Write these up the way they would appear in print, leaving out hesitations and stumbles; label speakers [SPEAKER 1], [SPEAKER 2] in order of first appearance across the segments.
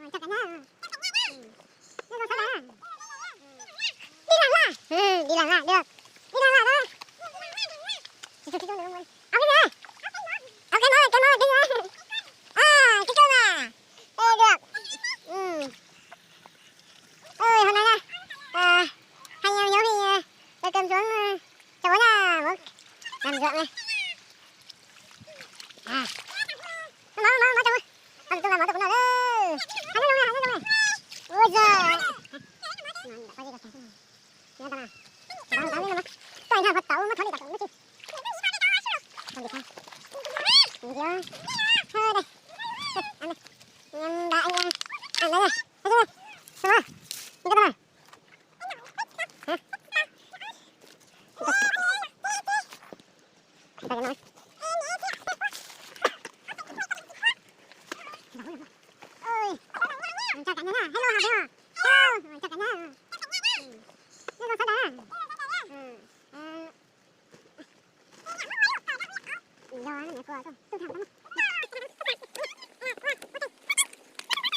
[SPEAKER 1] Chào cả nhà. Đi làm là. Đi làm là được. Đi làm là đó. Cái con được không? Áo cái gì? Áo cái mơ, cái gì? À, cái cơm à. Ê, được. Ôi, hôm nay nè, hai anh em Hiếu Huy đưa cơm xuống cho bố nhà bố làm ruộng này. À, nó chồng ơi. Tôi làm nó tập nào đấy. Hắn luôn này. Ôi giời. Có gì đâu. Nhớ ta nào. Tao lên mà. Tôi nào vật tấu mà thôi đi đặt nó chứ. Không được không? Được chưa? Thôi đây. Ăn đi. Em đã anh ăn đây này. Thấy chưa? Xem nào. Nhìn cái này. Hả? Cái nói. Ôi. Chào cả nhà. Hello Hà Hello. Hello. Chào cả nhà. Đây là sao đây? Lo nó mẹ cô rồi. Tôi thằng lắm.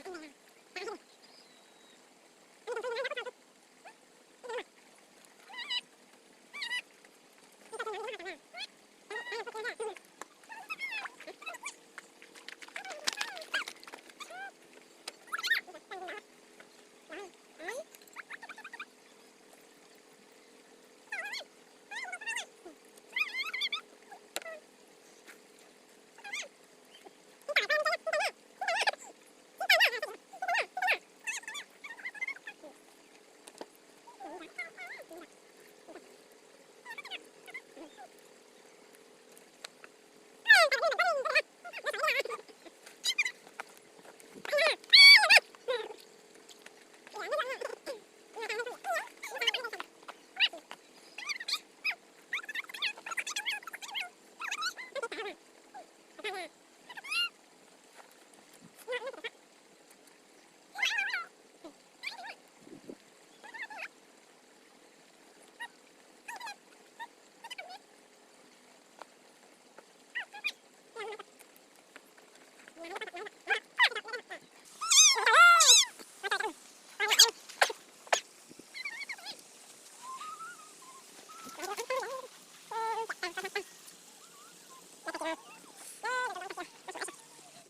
[SPEAKER 1] Come on.